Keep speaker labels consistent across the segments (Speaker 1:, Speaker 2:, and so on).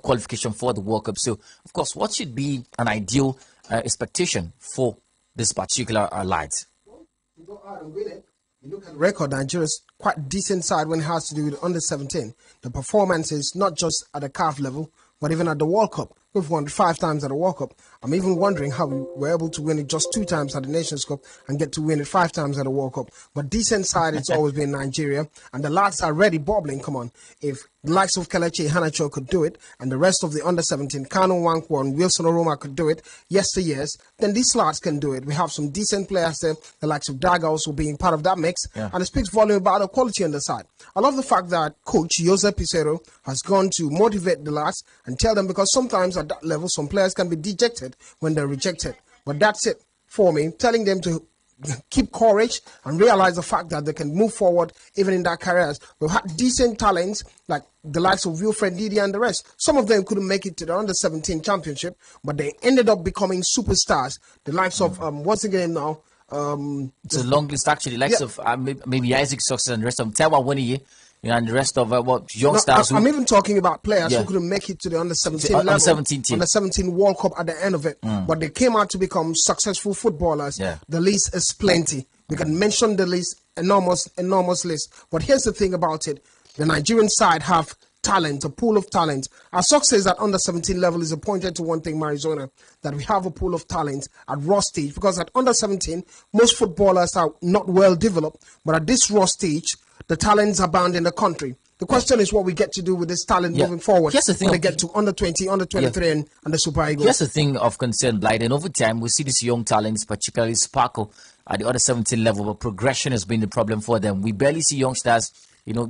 Speaker 1: qualification for the World Cup. So, of course, what should be an ideal expectation for this particular lads?
Speaker 2: You go out and win it. You look at the record, Nigeria's quite decent side when it has to do with under 17. The performances, not just at the CAF level, but even at the World Cup. We've won 5 times at the World Cup. I'm even wondering how we were able to win it just 2 times at the Nations Cup and get to win it 5 times at the World Cup. But decent side, it's always been Nigeria. And the lads are already bubbling. Come on. If the likes of Kelechi Iheanacho could do it, and the rest of the under 17, Kanu Nwankwo and Wilson Oroma could do it yesteryears, then these lads can do it. We have some decent players there, the likes of Daga also being part of that mix.
Speaker 1: Yeah.
Speaker 2: And it speaks volume about the quality on the side. I love the fact that Coach Jose Pizarro has gone to motivate the lads and tell them, because sometimes at that level, some players can be dejected when they're rejected. But that's it for me, telling them to keep courage and realize the fact that they can move forward even in their careers. We've had decent talents like the likes of Wilfred Ndidi and the rest. Some of them couldn't make it to the under-17 championship, but they ended up becoming superstars. The likes of, once again now,
Speaker 1: it's a long list actually. Likes of maybe Isaac Success and the rest of them. Tewa Winiyi, and the rest of young stars.
Speaker 2: I'm even talking about players who couldn't make it to the under-17 level, under-17 World Cup at the end of it, but they came out to become successful footballers.
Speaker 1: Yeah.
Speaker 2: The list is plenty. We can mention the list, enormous list. But here's the thing about it: the Nigerian side have talent, a pool of talent. Our success at under-17 level is pointed to one thing, Marizona, that we have a pool of talent at raw stage, because at under-17, most footballers are not well developed, but at this raw stage, the talents abound in the country. The question is what we get to do with this talent moving forward.
Speaker 1: Here's the thing
Speaker 2: when they get to under-20, under-23 and the Super Eagles.
Speaker 1: Here's the thing of concern, Blight, and over time, we see these young talents, particularly sparkle at the under-17 level, but progression has been the problem for them. We barely see youngsters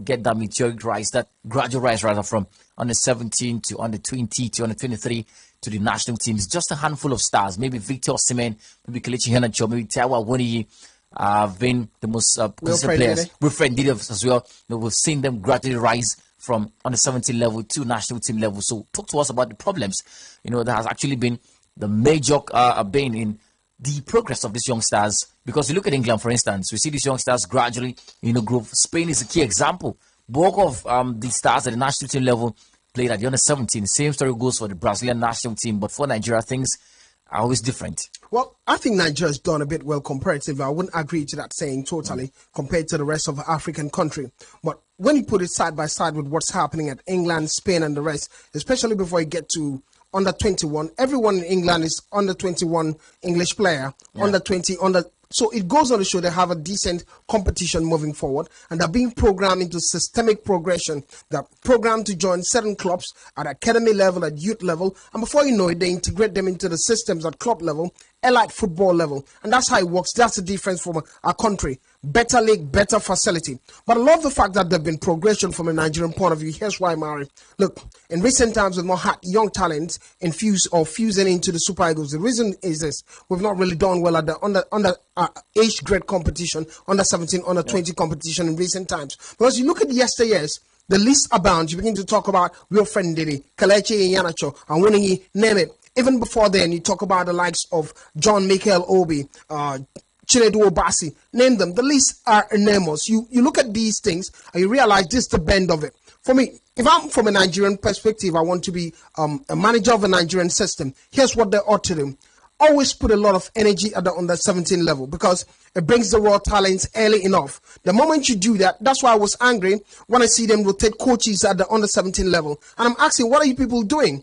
Speaker 1: get that meteoric rise, that gradual rise rather, from under 17 to under 20 to under 23 to the national team. It's just a handful of stars. Maybe Victor Osimhen, maybe Kelechi Iheanacho, maybe Tewa Winiyi have been the most consistent players. Wilfred Ndidi as well. We've seen them gradually rise from under 17 level to national team level. So talk to us about the problems, that has actually been the major bane in the progress of these young stars. Because you look at England, for instance, we see these young stars gradually, grow. Spain is a key example. Bulk of the stars at the national team level played at the under 17. Same story goes for the Brazilian national team. But for Nigeria, things are always different.
Speaker 2: Well, I think Nigeria's done a bit well comparatively. I wouldn't agree to that saying totally compared to the rest of the African country. But when you put it side by side with what's happening at England, Spain, and the rest, especially before you get to under 21, everyone in England is under 21 English player, under 20, so it goes on to show they have a decent competition moving forward, and they're being programmed into systemic progression. They're programmed to join certain clubs at academy level, at youth level, and before you know it, they integrate them into the systems at club level, elite football level, and that's how it works. That's the difference from our country. Better league, better facility. But I love the fact that there's been progression from a Nigerian point of view. Here's why, Mari. Look, in recent times, we've not had young talents fusing into the Super Eagles. The reason is this: we've not really done well at the under age grade competition, under 17, under 20 competition in recent times. Because you look at yesteryears, the list abounds. You begin to talk about Wilfred Ndidi, Kelechi Iheanacho, and Winiyi, name it. Even before then, you talk about the likes of John Michael Obi, Chinedu Obasi, name them. The lists are enormous. You look at these things and you realize this is the bend of it. For me, if I'm from a Nigerian perspective, I want to be a manager of a Nigerian system. Here's what they ought to do. Always put a lot of energy at the under 17 level, because it brings the raw talents early enough. The moment you do that, that's why I was angry when I see them rotate coaches at the under 17 level. And I'm asking, what are you people doing?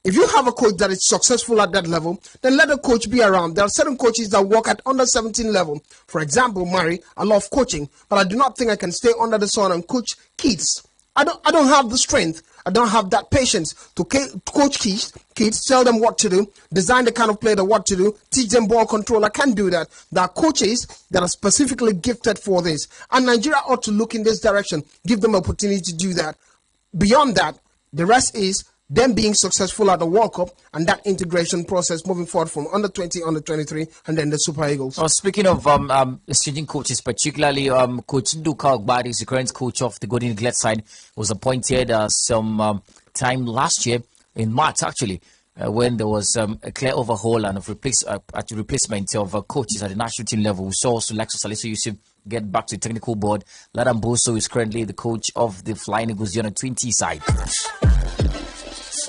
Speaker 2: If you have a coach that is successful at that level, then let the coach be around. There are certain coaches that work at under 17 level. For example, Mari, I love coaching, but I do not think I can stay under the sun and coach kids. I don't have the strength. I don't have that patience to coach kids, tell them what to do, design the kind of play, what to do, teach them ball control. I can't do that. There are coaches that are specifically gifted for this. And Nigeria ought to look in this direction, give them opportunity to do that. Beyond that, the rest is them being successful at the World Cup and that integration process moving forward from under 20, under 23, and then the Super Eagles.
Speaker 1: Speaking of exchanging coaches, particularly Coach Nduka Ogbadi, the current coach of the Golden Eaglet side, was appointed some time last year, in March actually, when there was a clear overhaul and replacement of coaches at the national team level. We saw also Lexus Salisu Yusuf get back to the technical board. Ladan Boso is currently the coach of the Flying Eagles, the under 20 side.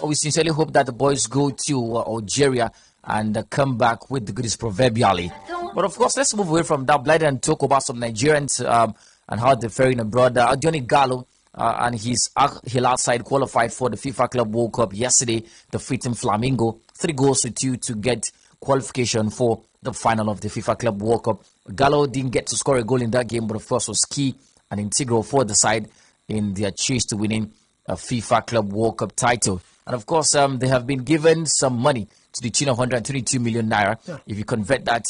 Speaker 1: we sincerely hope that the boys go to Algeria and come back with the goodies proverbially. But of course, let's move away from that blight and talk about some Nigerians and how they're faring abroad. Johnny Gallo and his Al Hilal side qualified for the FIFA Club World Cup yesterday, defeating Flamingo 3-2 to get qualification for the final of the FIFA Club World Cup. Gallo didn't get to score a goal in that game, but of course was key and integral for the side in their chase to winning a FIFA Club World Cup title. And of course, they have been given some money to the tune of 122 million naira. Yeah. If you convert that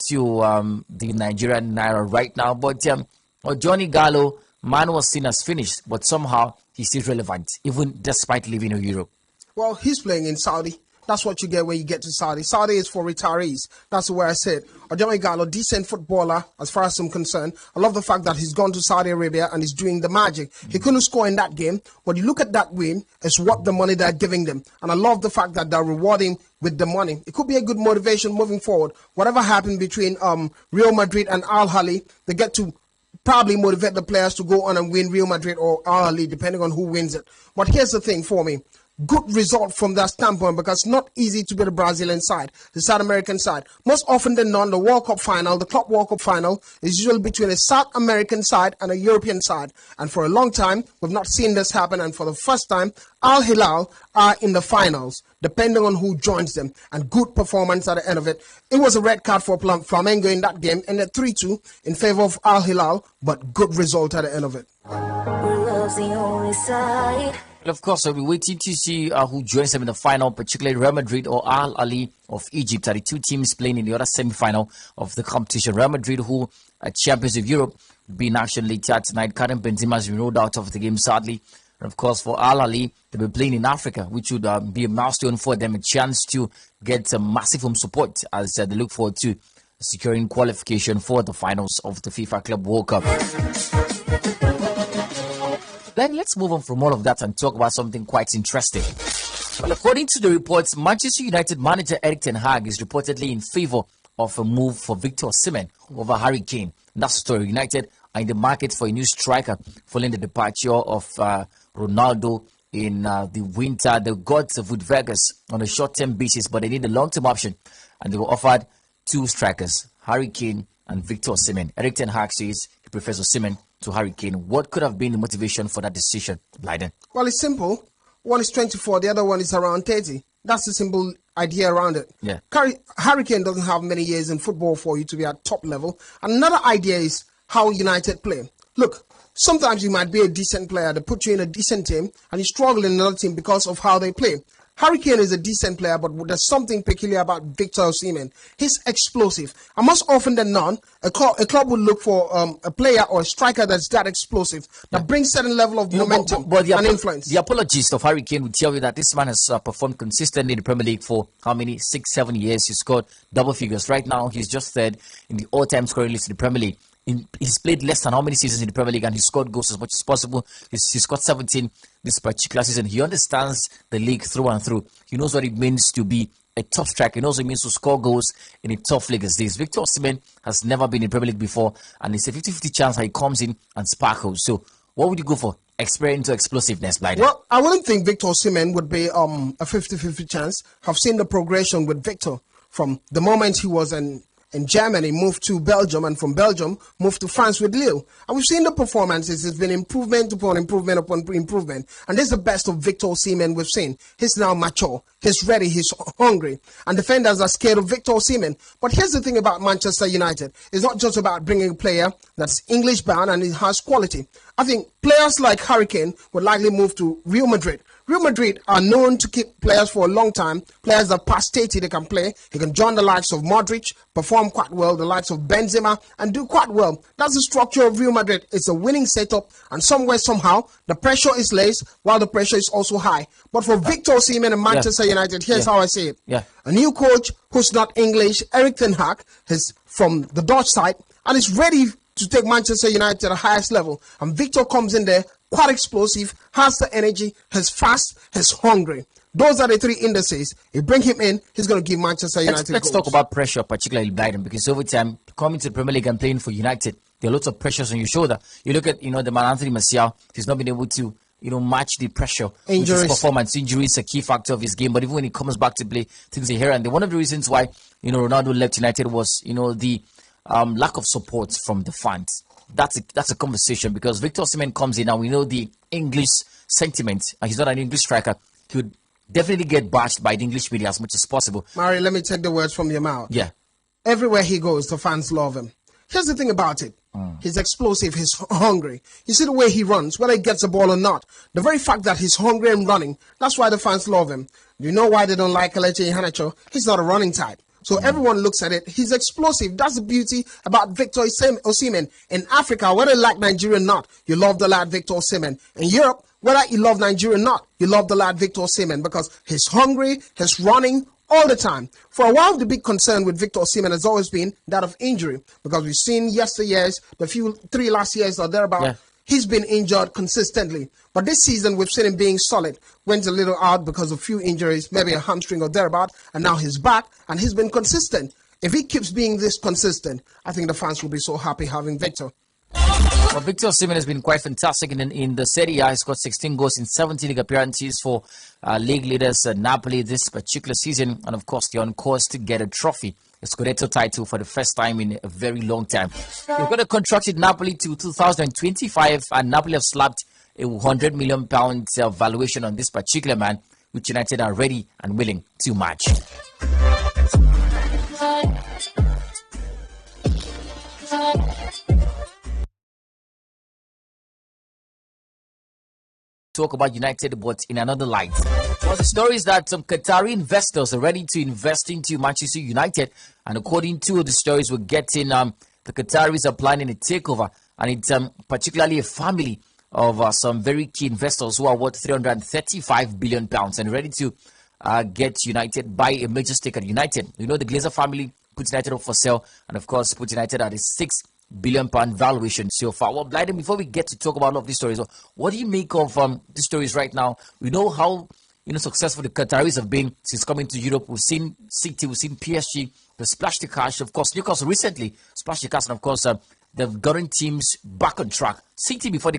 Speaker 1: to the Nigerian naira right now. But Johnny Gallo, man was seen as finished, but somehow he's still relevant, even despite living in Europe.
Speaker 2: Well, he's playing in Saudi. That's what you get when you get to Saudi. Saudi is for retirees. That's the way I said. Johnny Gallo, decent footballer as far as I'm concerned. I love the fact that he's gone to Saudi Arabia and he's doing the magic. He couldn't score in that game, but you look at that win, it's what the money they're giving them. And I love the fact that they're rewarding with the money. It could be a good motivation moving forward. Whatever happened between Real Madrid and Al Ahly, they get to probably motivate the players to go on and win Real Madrid or Al Ahly, depending on who wins it. But here's the thing for me. Good result from that standpoint, because it's not easy to beat the Brazilian side, the South American side. Most often than not, the World Cup final, the Club World Cup final, is usually between a South American side and a European side. And for a long time, we've not seen this happen. And for the first time, Al Hilal are in the finals, depending on who joins them. And good performance at the end of it. It was a red card for Flamengo in that game, ended 3-2 in favor of Al Hilal, but good result at the end of it.
Speaker 1: Love's the only side. Well, of course, we'll be waiting to see who joins them in the final, particularly Real Madrid or Al Ahly of Egypt, are the two teams playing in the other semi-final of the competition. Real Madrid, who are champions of Europe, will be in action later tonight. Karim Benzema has been rolled out of the game, sadly. And of course, for Al Ahly, they'll be playing in Africa, which would be a milestone for them, a chance to get some massive home support as they look forward to securing qualification for the finals of the FIFA Club World Cup. Then let's move on from all of that and talk about something quite interesting. Well, according to the reports, Manchester United manager Erik ten Hag is reportedly in favor of a move for Victor Osimhen over Harry Kane. That's the story. United are in the market for a new striker following the departure of Ronaldo in the winter. They got Wood Vegas on a short-term basis, but they need a long-term option, and they were offered two strikers, Harry Kane and Victor Osimhen. Erik ten Hag says he prefers Osimhen to Harry Kane. What could have been the motivation for that decision, Blyden?
Speaker 2: Well, it's simple. One is 24, the other one is around 30. That's the simple idea around it.
Speaker 1: Yeah.
Speaker 2: Harry Kane doesn't have many years in football for you to be at top level. Another idea is how United play. Look, sometimes you might be a decent player, they put you in a decent team, and you struggle in another team because of how they play. Harry Kane is a decent player, but there's something peculiar about Victor Osimhen. He's explosive. And most often than not, a club would look for a player or a striker that's that explosive, that brings certain level of momentum and influence.
Speaker 1: The apologist of Harry Kane would tell you that this man has performed consistently in the Premier League for how many? 6-7 years. He scored double figures. Right now, he's just third in the all-time scoring list in the Premier League. He's played less than how many seasons in the Premier League, and he scored goals as much as possible. He's got 17 this particular season. He understands the league through and through. He knows what it means to be a top striker. He knows what it means to score goals in a tough league as this. Victor Osimhen has never been in the Premier League before, and it's a 50-50 chance that he comes in and sparkles. So what would you go for? Experience or explosiveness, Blyden?
Speaker 2: Well, I wouldn't think Victor Osimhen would be a 50-50 chance. I've seen the progression with Victor from the moment he was in Germany, moved to Belgium, and from Belgium, moved to France with Lille. And we've seen the performances. It's been improvement upon improvement upon improvement. And this is the best of Victor Osimhen we've seen. He's now mature. He's ready. He's hungry. And defenders are scared of Victor Osimhen. But here's the thing about Manchester United. It's not just about bringing a player that's English-bound and it has quality. I think players like Harry Kane would likely move to Real Madrid. Real Madrid are known to keep players for a long time. Players that past 30 they can play. He can join the likes of Modric, perform quite well, the likes of Benzema, and do quite well. That's the structure of Real Madrid. It's a winning setup, and somewhere, somehow, the pressure is less, while the pressure is also high. But for Victor Osimhen and Manchester United, here's how I see it. A new coach who's not English, Erik ten Hag, is from the Dutch side, and is ready to take Manchester United to the highest level. And Victor comes in there, quite explosive, has the energy, he's fast, he's hungry. Those are the three indices. You bring him in, he's going to give Manchester United
Speaker 1: Let's talk about pressure, particularly Biden, because over time, coming to the Premier League and playing for United, there are lots of pressures on your shoulder. You look at, the man Anthony Martial, he's not been able to match the pressure with
Speaker 2: Injuries.
Speaker 1: his performance. Injury is a key factor of his game, but even when he comes back to play, things are here and there. One of the reasons why Ronaldo left United was the lack of support from the fans. That's a conversation, because Victor Osimhen comes in and we know the English sentiment. He's not an English striker. He would definitely get bashed by the English media as much as possible.
Speaker 2: Mari, let me take the words from your mouth.
Speaker 1: Yeah.
Speaker 2: Everywhere he goes, the fans love him. Here's the thing about it. He's explosive. He's hungry. You see the way he runs, whether he gets the ball or not. The very fact that he's hungry and running, that's why the fans love him. Do you know why they don't like Kelechi Iheanacho? He's not a running type. So everyone looks at it. He's explosive. That's the beauty about Victor Osimhen. In Africa, whether you like Nigeria or not, you love the lad Victor Osimhen. In Europe, whether you love Nigeria or not, you love the lad Victor Osimhen, because he's hungry, he's running all the time. For a while, the big concern with Victor Osimhen has always been that of injury, because we've seen yesteryears, the 3 last years or thereabout,
Speaker 1: Yeah.
Speaker 2: he's been injured consistently. But this season, we've seen him being solid. Went a little out because of a few injuries, maybe a hamstring or thereabout, and now he's back, and he's been consistent. If he keeps being this consistent, I think the fans will be so happy having Victor.
Speaker 1: Well, Victor Osimhen has been quite fantastic in the Serie A. He's got 16 goals in 17 league appearances for league leaders Napoli this particular season, and of course they're on course to get a trophy, a Scudetto title, for the first time in a very long time. We've got a contract with Napoli to 2025, and Napoli have slapped a £100 million valuation on this particular man, which United are ready and willing to match. Talk about United, but in another light. Well, the story is that some Qatari investors are ready to invest into Manchester United, and according to the stories we're getting, the Qataris are planning a takeover, and it's particularly a family of some very key investors who are worth £335 billion and ready to get United, buy a major stake at United. You know, the Glazer family put United up for sale, and of course put United at a £6 billion valuation so far. Well, Blyden, before we get to talk about all of these stories, what do you make of these stories right now? We know how successful the Qataris have been since coming to Europe. We've seen City, we've seen PSG, they splashed the cash. Of course, Newcastle recently splashed the cash, and of course they've gotten teams back on track. City, before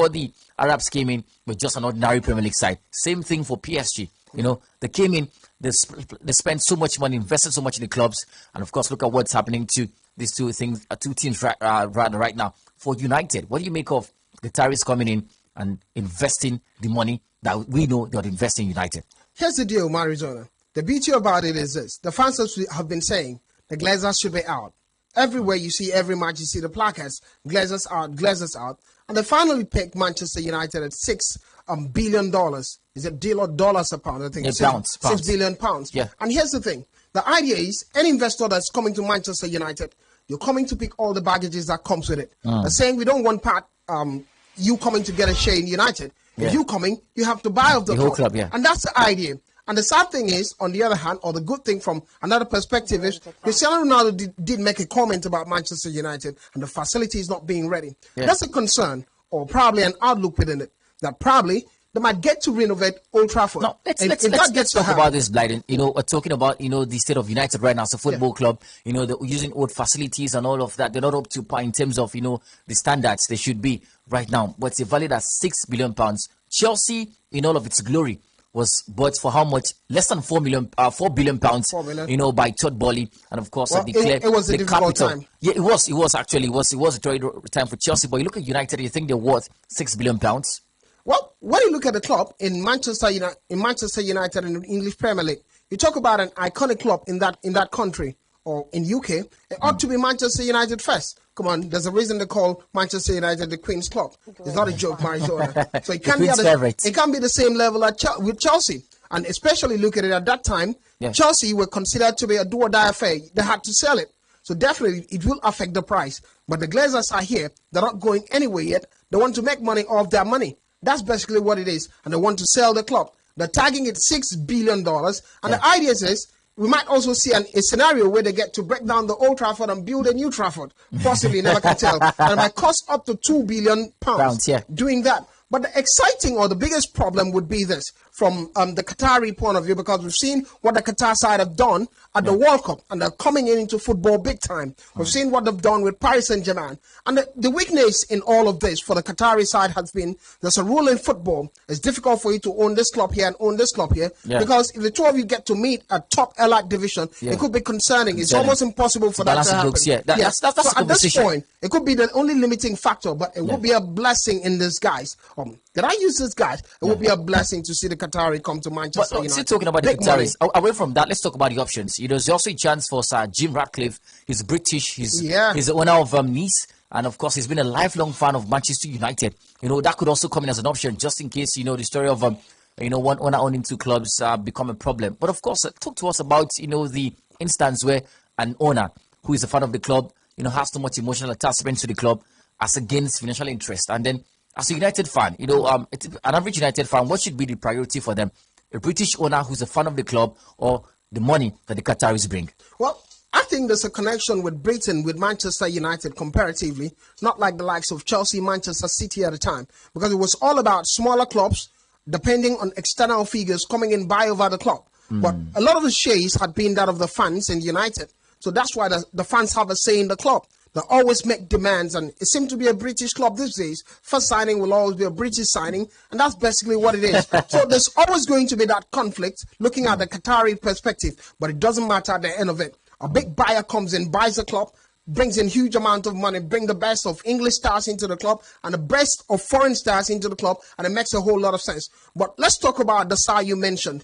Speaker 1: the Arabs came in, were just an ordinary Premier League side. Same thing for PSG. They came in, they spent so much money, invested so much in the clubs, and of course, look at what's happening to these two teams right now. For United, what do you make of the Qataris coming in and investing the money that we know they're investing in United?
Speaker 2: Here's the deal, Marizona. The beauty about it is this. The fans have been saying the Glazers should be out. Everywhere you see, every match you see the placards, Glazers out, Glazers out. And they finally picked Manchester United at $6 billion. Is it deal or dollars a pound? I think it's
Speaker 1: pounds.
Speaker 2: £6 billion.
Speaker 1: Yeah.
Speaker 2: And here's the thing. The idea is any investor that's coming to Manchester United, you're coming to pick all the baggages that comes with it. They're saying we don't want you coming to get a share in United.
Speaker 1: Yeah.
Speaker 2: If you coming, you have to buy off the
Speaker 1: whole club, yeah.
Speaker 2: And that's the idea. And the sad thing is, on the other hand, or the good thing from another perspective is, Cristiano Ronaldo did make a comment about Manchester United and the facility is not being ready.
Speaker 1: Yeah.
Speaker 2: That's a concern, or probably an outlook within it, that probably they might get to renovate Old Trafford.
Speaker 1: No, let's talk about this, Blyden. We're talking about, the state of United right now as a football club. They're using old facilities and all of that. They're not up to par in terms of, the standards they should be right now. But it's valued at £6 billion. Chelsea, in all of its glory, was bought for how much? Less than £4 billion.
Speaker 2: £4 billion.
Speaker 1: By Todd Boehly, and of course,
Speaker 2: it was a difficult time.
Speaker 1: Yeah, it was a terrible time for Chelsea. But you look at United, you think they're worth £6 billion.
Speaker 2: Well, when you look at the club in Manchester United in the English Premier League, you talk about an iconic club in that country or in UK. It ought to be Manchester United first. Come on, there's a reason they call Manchester United the Queen's Club. It's not a joke, Marizona. So it can't be the same level with Chelsea. And especially look at it at that time,
Speaker 1: yeah.
Speaker 2: Chelsea were considered to be a do or die affair. They had to sell it. So definitely it will affect the price. But the Glazers are here. They're not going anywhere yet. They want to make money off their money. That's basically what it is. And they want to sell the club. They're tagging it $6 billion. And the idea is we might also see a scenario where they get to break down the Old Trafford and build a new Trafford. Possibly, never can tell. And it might cost up to £2 billion
Speaker 1: yeah.
Speaker 2: doing that. But the exciting or the biggest problem would be this. from the Qatari point of view, because we've seen what the Qatar side have done at the World Cup, and they're coming into football big time. We've seen what they've done with Paris Saint-Germain. And the weakness in all of this for the Qatari side has been there's a rule in football. It's difficult for you to own this club here and own this club here, because if the two of you get to meet a top elite division, it could be concerning. It's almost impossible for that to happen.
Speaker 1: Books, that's
Speaker 2: so at this
Speaker 1: position.
Speaker 2: point, it could be the only limiting factor, but it would be a blessing in disguise. Did I use this guys? It would be a blessing to see the Qatari come to Manchester United.
Speaker 1: Still talking about the Qataris. Away from that, let's talk about the options. There's also a chance for Sir Jim Ratcliffe. He's British. He's the owner of Nice. And of course, he's been a lifelong fan of Manchester United. That could also come in as an option, just in case, the story of, one owner owning two clubs become a problem. But of course, talk to us about, the instance where an owner who is a fan of the club, has so much emotional attachment to the club as against financial interest. And then as a United fan, an average United fan, what should be the priority for them? A British owner who's a fan of the club, or the money that the Qataris bring?
Speaker 2: Well, I think there's a connection with Britain, with Manchester United comparatively, not like the likes of Chelsea, Manchester City at the time, because it was all about smaller clubs, depending on external figures coming in buy over the club. But a lot of the shares had been that of the fans in United. So that's why the fans have a say in the club. They always make demands, and it seems to be a British club these days. First signing will always be a British signing, and that's basically what it is. So there's always going to be that conflict looking at the Qatari perspective, but it doesn't matter at the end of it. A big buyer comes in, buys the club, brings in huge amount of money, bring the best of English stars into the club and the best of foreign stars into the club, and it makes a whole lot of sense. But let's talk about the star you mentioned.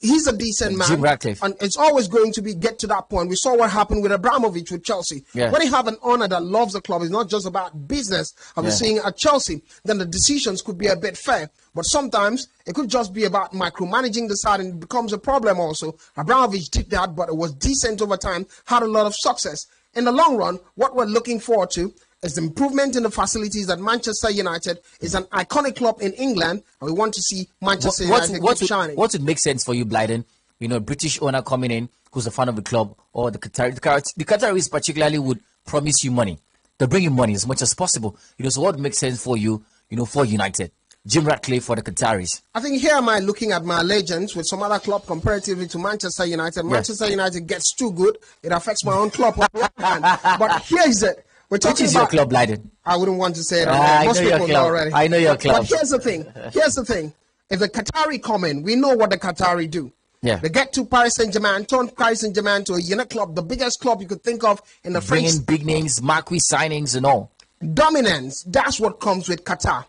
Speaker 2: He's a decent man,
Speaker 1: Jim Ratcliffe.
Speaker 2: and it's always going to get to that point. We saw what happened with Abramovich with Chelsea. When you have an owner that loves the club, it's not just about business. I'm seeing at Chelsea, then the decisions could be a bit fair. But sometimes it could just be about micromanaging the side, and it becomes a problem also. Abramovich did that, but it was decent over time, had a lot of success. In the long run, what we're looking forward to is the improvement in the facilities at Manchester United. Is an iconic club in England, and we want to see Manchester United keep shining.
Speaker 1: What would make sense for you, Blyden? A British owner coming in who's a fan of the club, or the Qataris. The Qataris particularly would promise you money. They bring you money as much as possible. So what would make sense for you, for United? Jim Ratcliffe for the Qataris.
Speaker 2: I think here am I looking at my legends with some other club comparatively to Manchester United. Manchester United gets too good. It affects my own club. But here is it. We're talking
Speaker 1: Which is
Speaker 2: about,
Speaker 1: your club, Blyden?
Speaker 2: I wouldn't want to say it. Most people know already.
Speaker 1: I know your club.
Speaker 2: But here's the thing. If the Qatari come in, we know what the Qatari do. They get to Paris Saint-Germain, turn Paris Saint-Germain to a unit club, the biggest club you could think of in the French.
Speaker 1: Bringing big names, marquee signings and all.
Speaker 2: Dominance. That's what comes with Qatar.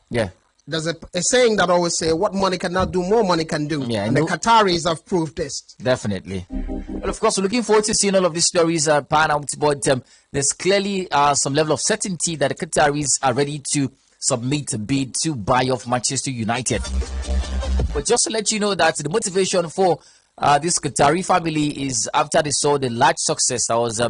Speaker 2: There's a saying that always say, what money cannot do, more money can do. And the Qataris have proved this.
Speaker 1: Definitely. Well, of course, we're looking forward to seeing all of these stories pan out. But there's clearly some level of certainty that the Qataris are ready to submit a bid to buy off Manchester United. But just to let you know that the motivation for this Qatari family is after they saw the large success that was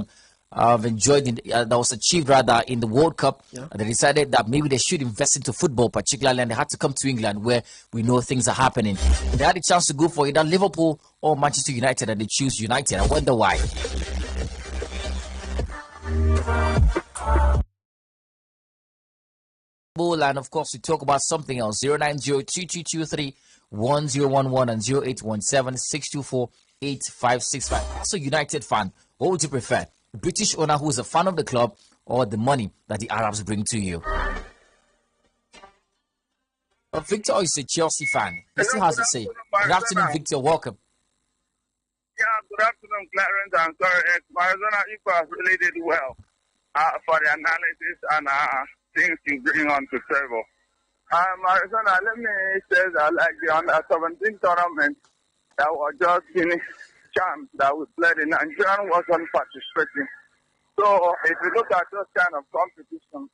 Speaker 1: that was achieved rather in the World Cup. They decided that maybe they should invest into football particularly, and they had to come to England where we know things are happening. They had a chance to go for either Liverpool or Manchester United, and they choose United. I wonder why. And of course we talk about something else. 090-2223-1011 and 0817-624-8565. As a United fan, what would you prefer? The British owner who is a fan of the club, or the money that the Arabs bring to you? Victor is a Chelsea fan. He still has to say. Good afternoon, Victor. Welcome.
Speaker 3: Yeah, good afternoon, Clarence. I'm sorry, Maradona Equals really did well for the analysis and things you bring on to table. Maradona, let me say that like the under-17 tournament that was just finished, champs that we played in Nigeria wasn't participating. So if you look at those kind of competitions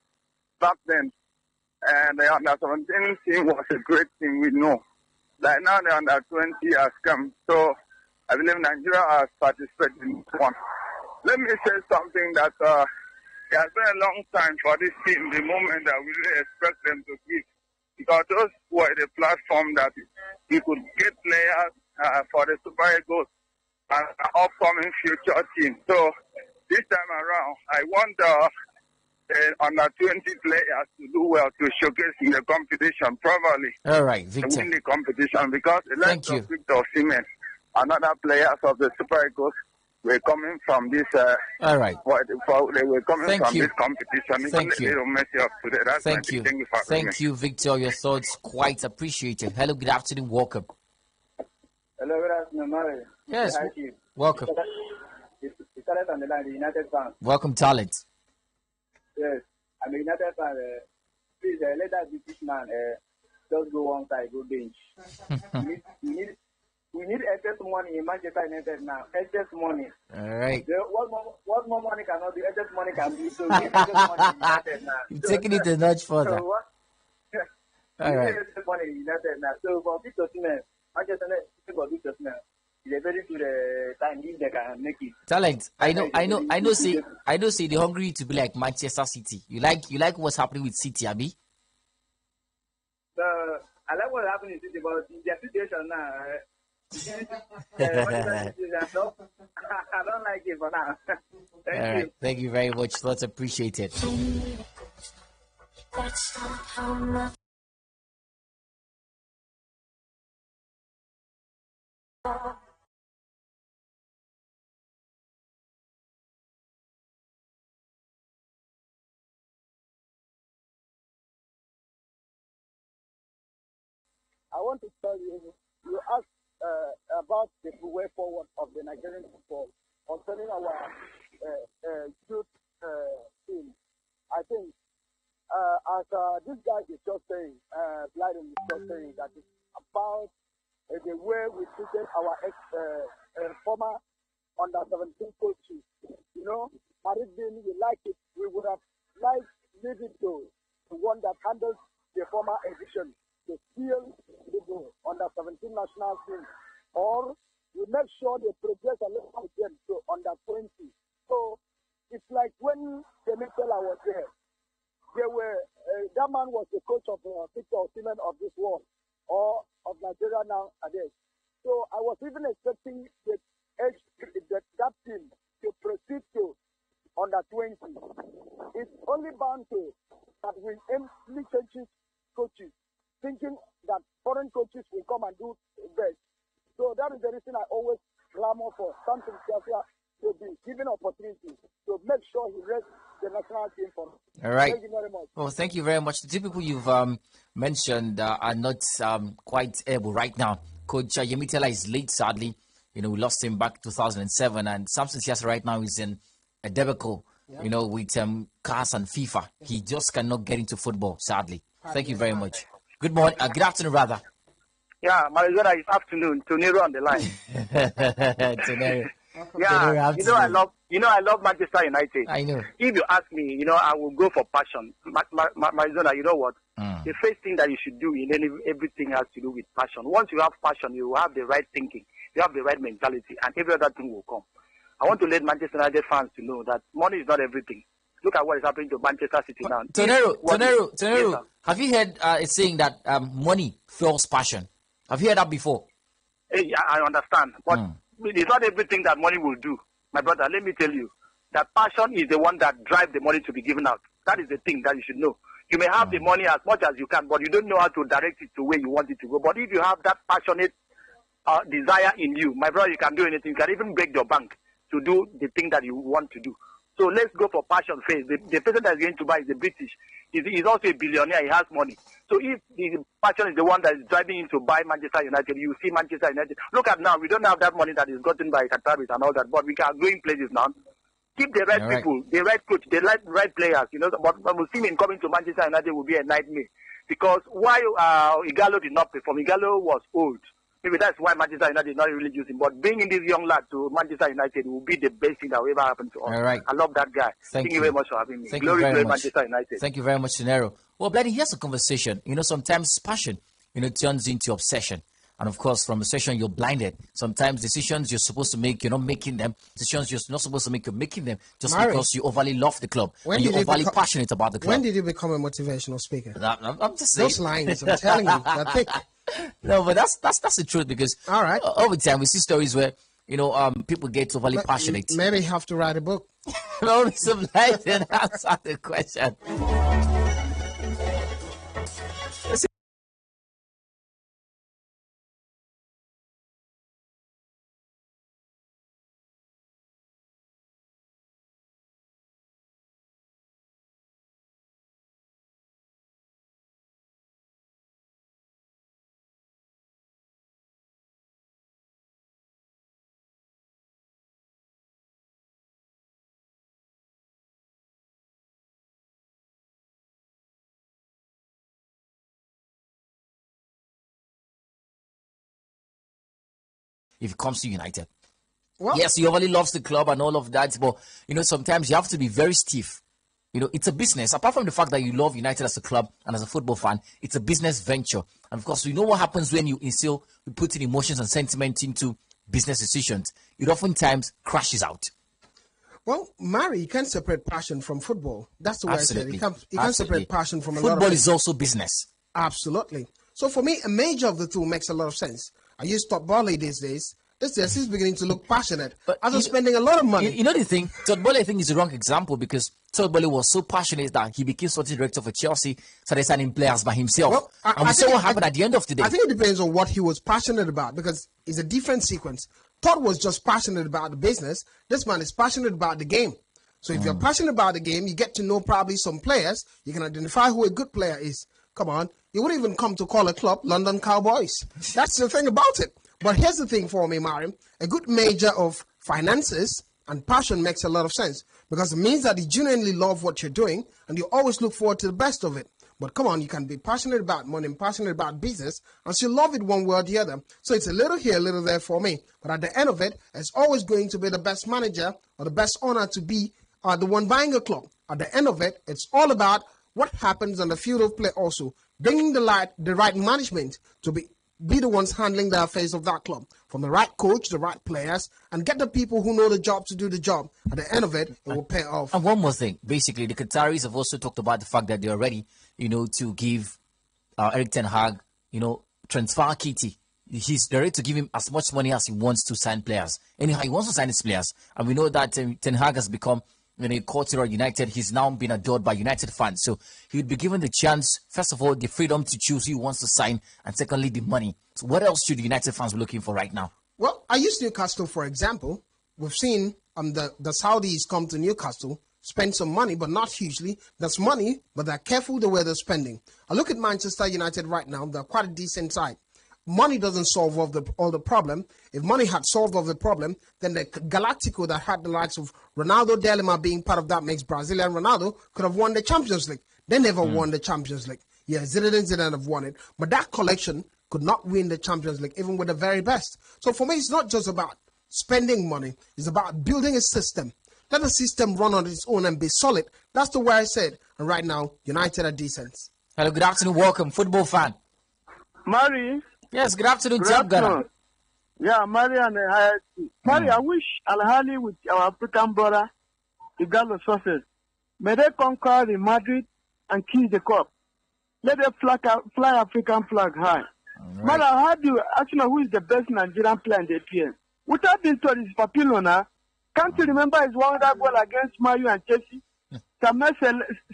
Speaker 3: back then, and the under-17 team was a great team, we know. Like now the under-20 has come. So I believe Nigeria has participated in this one. Let me say something that it has been a long time for this team, the moment that we really expect them to give. Because those were the platform that we could get players for the Super Eagles and upcoming future team. So this time around, I want the under 20 players to do well to showcase in the competition properly.
Speaker 1: All right,
Speaker 3: To
Speaker 1: Victor.
Speaker 3: win the competition because the
Speaker 1: Thank
Speaker 3: likes
Speaker 1: you.
Speaker 3: of Victor Osimhen and other players of the Super Eagles were coming from this.
Speaker 1: All right.
Speaker 3: They were coming
Speaker 1: Thank
Speaker 3: from
Speaker 1: you.
Speaker 3: this competition.
Speaker 1: Thank
Speaker 3: Even
Speaker 1: you.
Speaker 3: a little messy up today. That's my
Speaker 1: Thank
Speaker 3: thing.
Speaker 1: you.
Speaker 3: Thank you for having me.
Speaker 1: Thank you, Victor. Your thoughts quite appreciated. Hello, good afternoon. Welcome.
Speaker 4: Hello, good afternoon, Mary.
Speaker 1: Yes.
Speaker 4: Thank you.
Speaker 1: Welcome.
Speaker 4: It's Alex on the line, the United fan.
Speaker 1: Welcome, talent.
Speaker 4: Yes, I'm a United fan. Please, let that British man just go one side, go bench. we need excess money in Manchester United now. Excess money.
Speaker 1: All right.
Speaker 4: What more money cannot do, excess money can do. So we need excess money in United now.
Speaker 1: You're taking it a notch further.
Speaker 4: So what?
Speaker 1: All
Speaker 4: we
Speaker 1: right.
Speaker 4: need excess money in United now. So for Victor Osimhen, Manchester United for Victor Osimhen. It's a very good time if they can make it.
Speaker 1: Talent. I know. See, they're hungry to be like Manchester City. You like what's happening with City, Abi?
Speaker 4: I like what's happening in City, but in their situation now, I don't like it for now. Thank
Speaker 1: All
Speaker 4: you.
Speaker 1: right. Thank you very much. Thoughts appreciated.
Speaker 5: I want to tell you, you asked about the way forward of the Nigerian football concerning our youth team. I think, as this guy is just saying, Blyden is just saying that it's about the way we treated our former under-17 coaches. You know, had it been we like it, we would have liked leave it to the one that handles the former edition. They steal the under-17 national team, or we make sure they progress a little bit to under-20. So it's like when Demetela was there, they were that man was the coach of Victor Osimhen of this world, or of Nigeria nowadays. So I was even expecting that team to proceed to under-20. It's only bound to that we aimlessly change coaches, thinking that foreign coaches will come and do best. So that is the reason I always clamor for Samson Siasia to be given opportunity to make sure he rests the national team for us.
Speaker 1: All right.
Speaker 5: Thank you very much.
Speaker 1: Well, thank you very much. The two people you've mentioned are not quite able right now. Coach Yemitela is late, sadly. You know, we lost him back 2007, and Samson Siasa right now is in a debacle, you know, with CAS and FIFA. He just cannot get into football, sadly. Thank you very much. Good morning. Good afternoon, rather.
Speaker 4: Yeah, Marizona, it's afternoon. Tonero on the line.
Speaker 1: Tonero.
Speaker 4: Yeah, I love Manchester United.
Speaker 1: I know.
Speaker 4: If you ask me, I will go for passion. Marizona, you know what? The first thing that you should do in everything has to do with passion. Once you have passion, you have the right thinking, you have the right mentality, and every other thing will come. I want to let Manchester United fans to know that money is not everything. Look at what is happening to Manchester City now.
Speaker 1: Tonero,
Speaker 4: Yes,
Speaker 1: have you heard it saying that money fuels passion? Have you heard that before?
Speaker 4: Hey, I understand, but it's not everything that money will do. My brother, let me tell you that passion is the one that drives the money to be given out. That is the thing that you should know. You may have the money as much as you can, but you don't know how to direct it to where you want it to go. But if you have that passionate desire in you, my brother, you can do anything. You can even break your bank to do the thing that you want to do. So let's go for passion first. The person that's going to buy is the British. He's also a billionaire. He has money. So if the passion is the one that is driving him to buy Manchester United, you see Manchester United. Look at now. We don't have that money that is gotten by Qataris and all that, but we are going places now. Keep the right people, the right coach, the right players. But Osimhen coming to Manchester United will be a nightmare. Because while Igalo did not perform, Igalo was old. Maybe that's why Manchester United did not really use him. But bringing this young lad to Manchester United will be the best thing that will ever happen to us.
Speaker 1: All right.
Speaker 4: I love that guy.
Speaker 1: Thank you
Speaker 4: very much for having me.
Speaker 1: Thank
Speaker 4: Glory
Speaker 1: you very
Speaker 4: to
Speaker 1: much.
Speaker 4: Manchester United.
Speaker 1: Thank you very much, Tonero. Well, Bloody, here's a conversation. Sometimes passion, turns into obsession. And of course, from obsession, you're blinded. Sometimes decisions you're supposed to make, you're not making them. Decisions you're not supposed to make, you're making them just because you overly love the club. And you're overly passionate about the club.
Speaker 2: When did you become a motivational speaker?
Speaker 1: I'm just saying.
Speaker 2: Those lines, I'm telling you, they're thick.
Speaker 1: No, but that's the truth, because
Speaker 2: all right,
Speaker 1: over time we see stories where people get overly passionate.
Speaker 2: Maybe you have to write a book.
Speaker 1: No, some light and answer the question. If it comes to United.
Speaker 2: Well,
Speaker 1: Yes, he overly loves the club and all of that, but sometimes you have to be very stiff. It's a business. Apart from the fact that you love United as a club and as a football fan, it's a business venture. And of course, what happens when you put in emotions and sentiment into business decisions. It oftentimes crashes out.
Speaker 2: Well, Mari, you can't separate passion from football. That's the way
Speaker 1: Absolutely.
Speaker 2: I said it. You can't separate passion from a lot of
Speaker 1: Football
Speaker 2: things.
Speaker 1: is also business.
Speaker 2: Absolutely. So for me, a major of the two makes a lot of sense. I use Todd Boehly these days. He's beginning to look passionate.
Speaker 1: But
Speaker 2: after spending a lot of money.
Speaker 1: The thing, Todd Boehly I think is the wrong example because Todd Boehly was so passionate that he became sporting director for Chelsea, started signing players by himself.
Speaker 2: Well,
Speaker 1: and we saw what happened at the end of the day.
Speaker 2: I think it depends on what he was passionate about because it's a different sequence. Todd was just passionate about the business. This man is passionate about the game. So if you're passionate about the game, you get to know probably some players. You can identify who a good player is. Come on. You wouldn't even come to call a club London Cowboys. That's the thing about it. But here's the thing for me, Mariam. A good measure of finances and passion makes a lot of sense because it means that you genuinely love what you're doing and you always look forward to the best of it. But come on, you can be passionate about money and passionate about business and still love it one way or the other. So it's a little here, a little there for me. But at the end of it, it's always going to be the best manager or the best owner to be the one buying a club. At the end of it, it's all about what happens on the field of play also. Bringing the right management to be the ones handling the affairs of that club. From the right coach, the right players, and get the people who know the job to do the job. At the end of it, it will pay off.
Speaker 1: And one more thing. Basically, the Qataris have also talked about the fact that they're ready, to give Erik ten Hag, transfer kitty. They're ready to give him as much money as he wants to sign players. Anyhow, he wants to sign his players. And we know that Ten Hag has become a courtier at United. He's now been adored by United fans. So he would be given the chance, first of all, the freedom to choose who he wants to sign, and secondly, the money. So what else should United fans be looking for right now?
Speaker 2: Well, I use Newcastle, for example. We've seen the Saudis come to Newcastle, spend some money, but not hugely. That's money, but they're careful the way they're spending. I look at Manchester United right now. They're quite a decent side. Money doesn't solve all the problem. If money had solved all the problem, then the Galactico that had the likes of Ronaldo, De Lima being part of that makes Brazilian Ronaldo could have won the Champions League. They never won the Champions League. Yeah, Zidane have won it. But that collection could not win the Champions League, even with the very best. So for me, it's not just about spending money. It's about building a system. Let the system run on its own and be solid. That's the way I said. And right now, United are decent.
Speaker 1: Hello, good afternoon. Welcome, football fan.
Speaker 5: Mari.
Speaker 1: Yes, good afternoon, Jab Ghana.
Speaker 5: Yeah, Mari and Mari, I wish Al Ahly with our African brother, Igalo Success, may they conquer the Madrid and kill the cup. Let them fly African flag high. Right. Mari, I heard you asking who is the best Nigerian player in the APL. Without being told, it's Papillona. Can't you remember his wonderful goal against Mayu and Chelsea? Samuel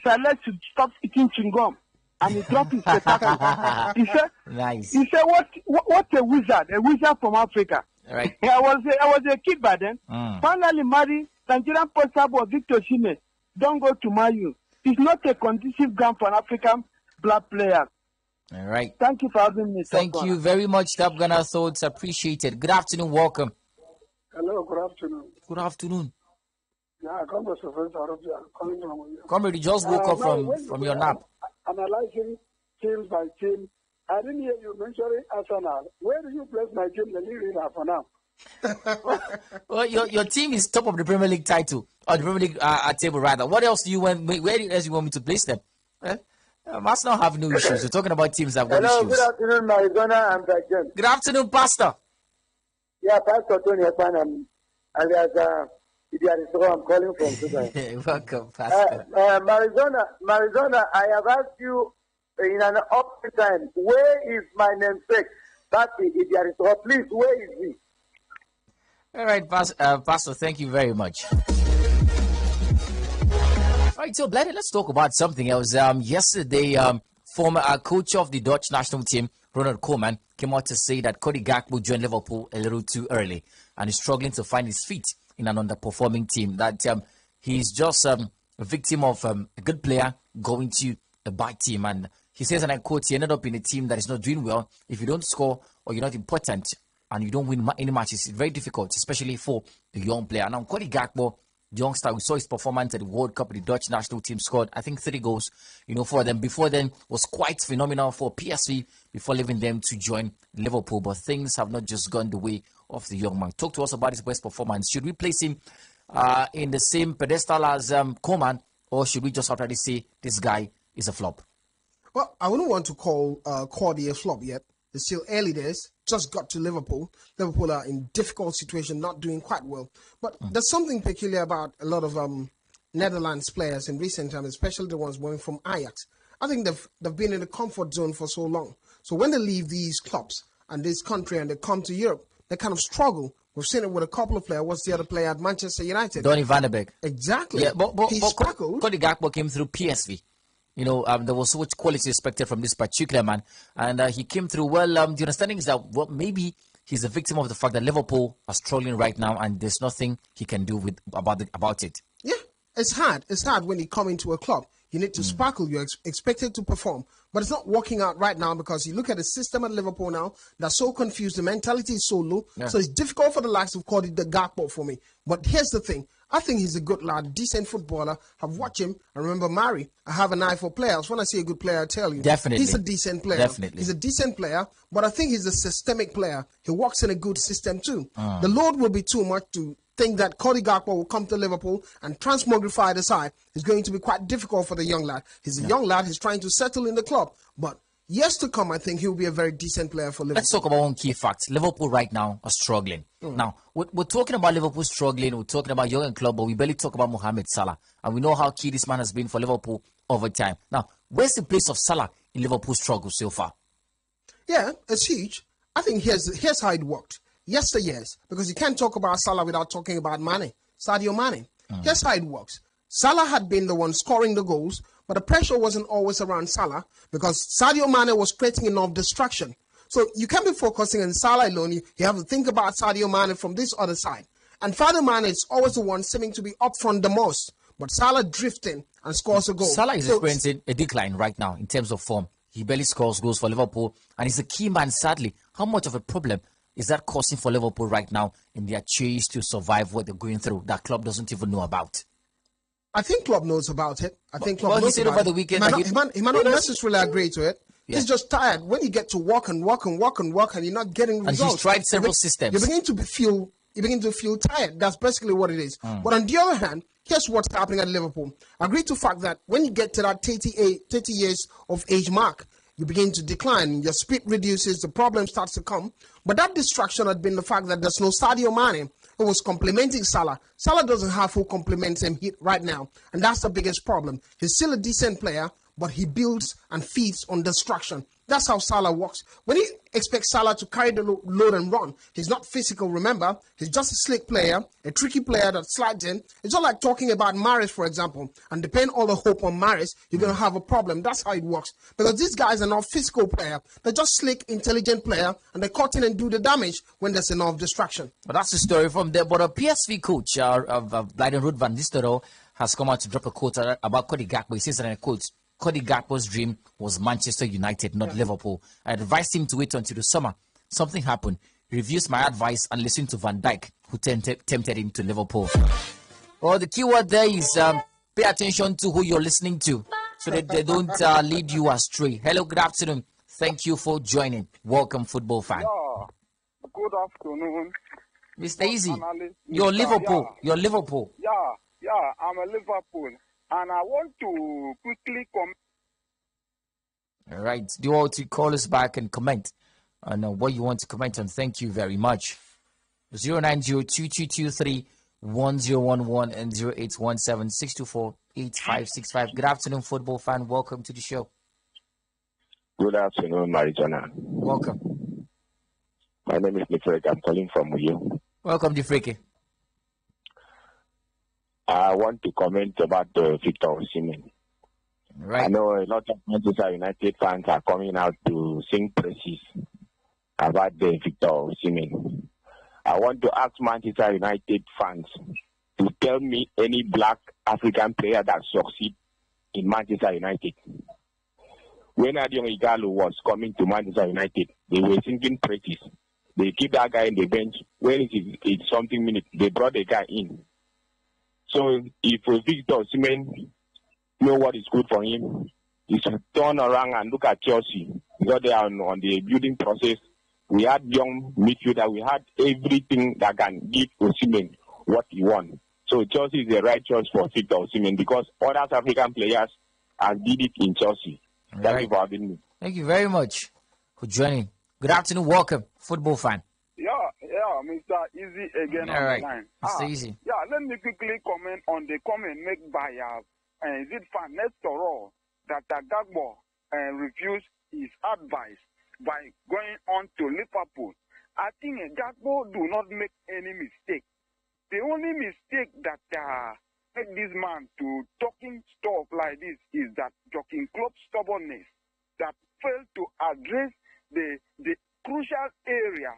Speaker 5: Saleh should stop eating chewing gum. And he dropped his spectacle. He said,
Speaker 1: "Nice."
Speaker 5: He said, "What a wizard from Africa."
Speaker 1: Right.
Speaker 5: I was a kid by then. Finally, Mari, Nigerian poster of Victor Osimhen, don't go to Mayu. It's not a conducive ground for an African black player.
Speaker 1: All right.
Speaker 5: Thank you for having me.
Speaker 1: Thank you very much, Jab Ghana. Thoughts appreciated. Good afternoon. Welcome.
Speaker 5: Hello. Good afternoon.
Speaker 1: Good afternoon.
Speaker 5: Yeah, Comrade calling from.
Speaker 1: Comrade, you just woke up from your nap.
Speaker 5: Analyzing team by team. I didn't hear you mentioning Arsenal. Where do you place my team in the league for now?
Speaker 1: Well, your team is top of the Premier League title, or the Premier League table rather. What else do you want? Where else you want me to place them? Must not have no issues. We're talking about teams that have got
Speaker 5: Hello,
Speaker 1: issues.
Speaker 5: good afternoon, Arizona and Bajan.
Speaker 1: Good afternoon, Pastor.
Speaker 5: Yeah, Pastor Tony Epan, alias I'm calling from today.
Speaker 1: Welcome, Pastor.
Speaker 5: Marizona, I have asked you in an open time, where is my namesake? That is, please, where is he?
Speaker 1: All right, Pastor, thank you very much. All right, so Bladder, let's talk about something else. Yesterday, former coach of the Dutch national team, Ronald Koeman, came out to say that Cody Gakpo joined Liverpool a little too early and is struggling to find his feet in an underperforming team. That he's just a victim of a good player going to a bad team. And he says, and I quote, he ended up in a team that is not doing well. If you don't score or you're not important and you don't win any matches, it's very difficult, especially for a young player. Now, Cody Gakpo, the youngster, we saw his performance at the World Cup. The Dutch national team scored, I think, 3 goals, for them. Before then, was quite phenomenal for PSV before leaving them to join Liverpool. But things have not just gone the way of the young man. Talk to us about his best performance. Should we place him in the same pedestal as Koeman, or should we just outright say this guy is a flop?
Speaker 2: Well, I wouldn't want to call Cordy a flop yet. It's still early days. Just got to Liverpool. Liverpool are in difficult situation, not doing quite well. But there's something peculiar about a lot of Netherlands players in recent times, especially the ones going from Ajax. I think they've been in the comfort zone for so long. So when they leave these clubs and this country and they come to Europe, they kind of struggle. We've seen it with a couple of players. What's the other player at Manchester United?
Speaker 1: Donny van de Beek.
Speaker 2: Exactly.
Speaker 1: Yeah, but
Speaker 2: he struggled.
Speaker 1: Cody Gakpo came through PSV. There was so much quality expected from this particular man, and he came through well. The understanding is that maybe he's a victim of the fact that Liverpool are struggling right now, and there's nothing he can do about it.
Speaker 2: Yeah, it's hard. It's hard when you come into a club. You need to sparkle. You're expected to perform. But it's not working out right now because you look at the system at Liverpool now, they're so confused. The mentality is so low. Yeah. So it's difficult for the likes of Cody Gakpo for me. But here's the thing. I think he's a good lad, decent footballer. I've watched him. I remember Mari. I have an eye for players. When I say a good player, I tell you.
Speaker 1: Definitely.
Speaker 2: He's a decent player.
Speaker 1: Definitely.
Speaker 2: He's a decent player, but I think he's a systemic player. He works in a good system too. The load will be too much to think that Cody Gakpo will come to Liverpool and transmogrify the side. It's going to be quite difficult for the young lad. He's a young lad. He's trying to settle in the club. But years to come, I think he'll be a very decent player for Liverpool.
Speaker 1: Let's talk about one key fact. Liverpool right now are struggling. Now, we're talking about Liverpool struggling. We're talking about young club, but we barely talk about Mohamed Salah. And we know how key this man has been for Liverpool over time. Now, where's the place of Salah in Liverpool's struggle so far?
Speaker 2: Yeah, it's huge. I think here's how it worked. Years, because you can't talk about Salah without talking about Mane, Sadio Mane. Here's how it works. Salah had been the one scoring the goals, but the pressure wasn't always around Salah because Sadio Mane was creating enough distraction. So you can't be focusing on Salah alone. You have to think about Sadio Mane from this other side. And Sadio Mane is always the one seeming to be up front the most, but Salah drifting and scores a goal.
Speaker 1: Salah is experiencing a decline right now in terms of form. He barely scores goals for Liverpool, and he's a key man, sadly. How much of a problem is that causing for Liverpool right now in their chase to survive what they're going through that club doesn't even know about?
Speaker 2: I think club knows about it. I think club knows
Speaker 1: he said
Speaker 2: about
Speaker 1: over the weekend
Speaker 2: He might not necessarily agree to it. Yeah. He's just tired. When you get to work and you're not getting results.
Speaker 1: And he's tried several systems.
Speaker 2: You begin to feel tired. That's basically what it is. But on the other hand, here's what's happening at Liverpool. Agree to the fact that when you get to that 30 years of age mark, you begin to decline. Your speed reduces. The problem starts to come. But that distraction had been the fact that there's no Sadio Mane who was complementing Salah. Salah doesn't have who complements him right now. And that's the biggest problem. He's still a decent player, but he builds and feeds on distraction. That's how Salah works. When he expects Salah to carry the load and run, he's not physical, remember. He's just a slick player, a tricky player that slides in. It's not like talking about Mahrez, for example, and depend all the hope on Mahrez, you're going to have a problem. That's how it works. Because these guys are not physical player. They're just slick, intelligent player, and they cut in and do the damage when there's enough distraction.
Speaker 1: But that's the story from there. But a PSV coach of Blyden Ruud van Nistelrooy has come out to drop a quote about Cody Gakpo. He says that, and I quote, Cody Gakpo's dream was Manchester United, not Liverpool. I advised him to wait until the summer. Something happened. He refused my advice and listened to Van Dijk, who tempted him to Liverpool. Well, the key word there is pay attention to who you're listening to so that they don't lead you astray. Hello, good afternoon. Thank you for joining. Welcome, football fan.
Speaker 5: Yeah, good afternoon.
Speaker 1: Mr. Easy, you're Liverpool.
Speaker 5: Yeah.
Speaker 1: You're Liverpool.
Speaker 5: Yeah, I'm a Liverpool. And I want to quickly comment.
Speaker 1: All right. Do you want to call us back and comment on what you want to comment on? Thank you very much. 090-2223-1011 and 0817-624-8565. Good afternoon, football fan. Welcome to the show.
Speaker 6: Good afternoon, Marijana.
Speaker 1: Welcome.
Speaker 6: My name is Nick. I'm calling from you.
Speaker 1: Welcome, Difreke.
Speaker 6: I want to comment about Victor Osimhen.
Speaker 1: Right.
Speaker 6: I know a lot of Manchester United fans are coming out to sing praises about the Victor Osimhen. I want to ask Manchester United fans to tell me any black African player that succeed in Manchester United. When Adion Igalo was coming to Manchester United, they were singing praises. They keep that guy in the bench. When it's something minute, they brought the guy in. So if Victor Osimhen know what is good for him, he should turn around and look at Chelsea because they are on the building process. We had young midfielder. We had everything that can give Osimhen what he wants. So Chelsea is the right choice for Victor Osimhen because other African players have did it in Chelsea. Thank you for having me.
Speaker 1: Thank you very much for joining. Good afternoon. Welcome, football fan.
Speaker 3: Yeah, Mr. Easy again on the line.
Speaker 1: Mr. Easy.
Speaker 3: Yeah, let me quickly comment on the comment made by fan Nestor that Gagbo refused his advice by going on to Liverpool. I think Gagbo do not make any mistake. The only mistake that made this man to talking stuff like this is that Jurgen Klopp's stubbornness that failed to address the crucial area